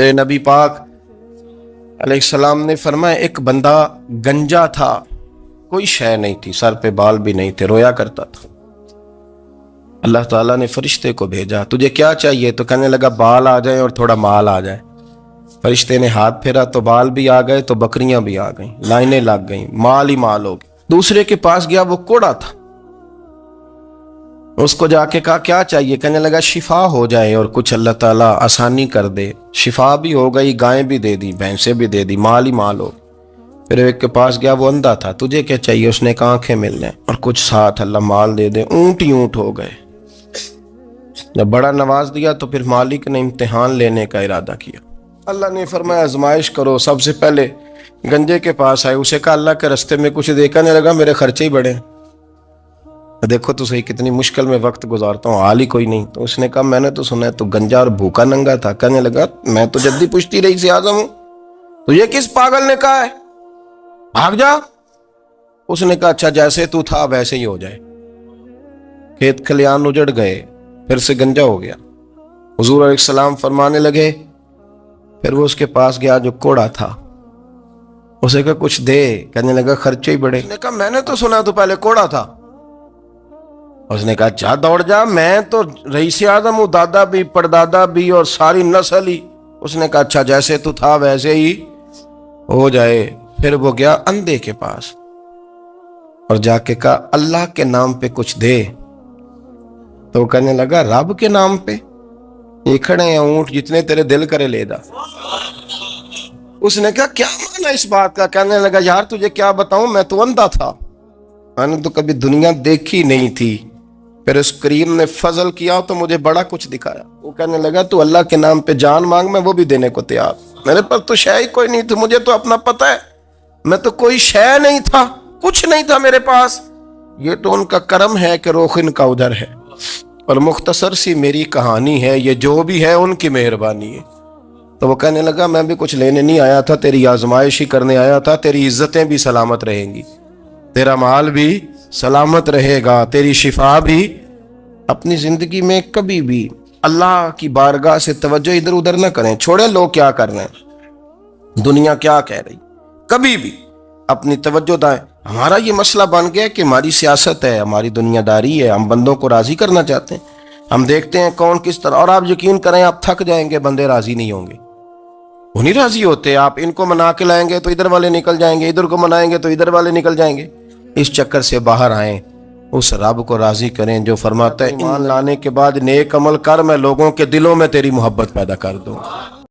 نبی پاک علیہ السلام نے فرمایا ایک بندہ گنجا تھا، کوئی شے نہیں تھی، سر پہ بال بھی نہیں تھے، رویا کرتا تھا۔ اللہ تعالیٰ نے فرشتے کو بھیجا، تجھے کیا چاہیے؟ تو کہنے لگا بال آ جائیں اور تھوڑا مال آ جائے۔ فرشتے نے ہاتھ پھیرا تو بال بھی آ گئے، تو بکریاں بھی آ گئیں، لائنیں لگ گئیں، مال ہی مال ہو گئے۔ دوسرے کے پاس گیا، وہ کوڑا تھا، اس کو جا کے کہا کیا چاہیے؟ کہنے لگا شفا ہو جائے اور کچھ اللہ تعالیٰ آسانی کر دے۔ شفا بھی ہو گئی، گائیں بھی دے دی، بھینسیں بھی دے دی، مال ہی مال ہو۔ پھر ایک کے پاس گیا، وہ اندھا تھا، تجھے کیا چاہیے؟ اس نے کہا آنکھیں مل جائیں اور کچھ ساتھ اللہ مال دے دے۔ اونٹ ہی اونٹ ہو گئے۔ جب بڑا نواز دیا تو پھر مالک نے امتحان لینے کا ارادہ کیا۔ اللہ نے فرمایا آزمائش کرو۔ سب سے پہلے گنجے کے پاس آئے، اسے کہا اللہ کے رستے میں کچھ دیکھا نہیں لگا، میرے خرچے ہی بڑے ہیں، دیکھو تو صحیح کتنی مشکل میں وقت گزارتا ہوں، حال ہی کوئی نہیں۔ تو اس نے کہا میں نے تو سنا ہے تو گنجا اور بھوکا ننگا تھا۔ کہنے لگا میں تو جدی پشتی رئیس اعظم ہوں، تو یہ کس پاگل نے کہا ہے؟ بھاگ جا۔ اس نے کہا اچھا جیسے تو تھا ویسے ہی ہو جائے۔ کھیت کھلیان اجڑ گئے، پھر سے گنجا ہو گیا۔ حضور علیہ السلام فرمانے لگے، پھر وہ اس کے پاس گیا جو کوڑا تھا، اسے کہا کچھ دے۔ کہنے لگا خرچے ہی بڑے۔ اس نے کہا میں نے تو سنا تو پہلے کوڑا تھا۔ اس نے کہا جا دوڑ جا، میں تو رئیس اعظم ہوں، دادا بھی پردادا بھی اور ساری نسل ہی۔ اس نے کہا اچھا جیسے تو تھا ویسے ہی ہو جائے۔ پھر وہ گیا اندھے کے پاس اور جا کے کہا اللہ کے نام پہ کچھ دے۔ تو وہ کہنے لگا رب کے نام پہ؟ یہ کھڑے ہیں اونٹ، جتنے تیرے دل کرے لے دا۔ اس نے کہا کیا معنی اس بات کا؟ کہنے لگا یار تجھے کیا بتاؤں، میں تو اندھا تھا، میں نے تو کبھی دنیا دیکھی نہیں تھی، پھر اس کریم نے فضل کیا تو مجھے بڑا کچھ دکھایا۔ وہ کہنے لگا تو اللہ کے نام پہ جان مانگ، میں وہ بھی دینے کو تیار، میرے پاس تو شے ہی کوئی نہیں تھی، مجھے تو اپنا پتہ ہے، میں تو کوئی شے نہیں تھا، کچھ نہیں تھا میرے پاس، یہ تو ان کا کرم ہے کہ رخ ان کا ادھر ہے، اور مختصر سی میری کہانی ہے، یہ جو بھی ہے ان کی مہربانی ہے۔ تو وہ کہنے لگا میں بھی کچھ لینے نہیں آیا تھا، تیری آزمائش ہی کرنے آیا تھا، تیری عزتیں بھی سلامت رہیں گی، تیرا مال بھی سلامت رہے گا، تیری شفا بھی۔ اپنی زندگی میں کبھی بھی اللہ کی بارگاہ سے توجہ ادھر ادھر نہ کریں، چھوڑیں لوگ کیا کر رہے ہیں، دنیا کیا کہہ رہی، کبھی بھی اپنی توجہ دائیں۔ ہمارا یہ مسئلہ بن گیا کہ ہماری سیاست ہے، ہماری دنیا داری ہے، ہم بندوں کو راضی کرنا چاہتے ہیں، ہم دیکھتے ہیں کون کس طرح، اور آپ یقین کریں آپ تھک جائیں گے، بندے راضی نہیں ہوں گے، وہ نہیں راضی ہوتے۔ آپ ان کو منا کے لائیں گے تو ادھر والے نکل جائیں گے، ادھر کو منائیں گے تو ادھر والے نکل جائیں گے۔ اس چکر سے باہر آئیں، اس رب کو راضی کریں جو فرماتا ہے ایمان لانے کے بعد نیک عمل کر، میں لوگوں کے دلوں میں تیری محبت پیدا کر دوں۔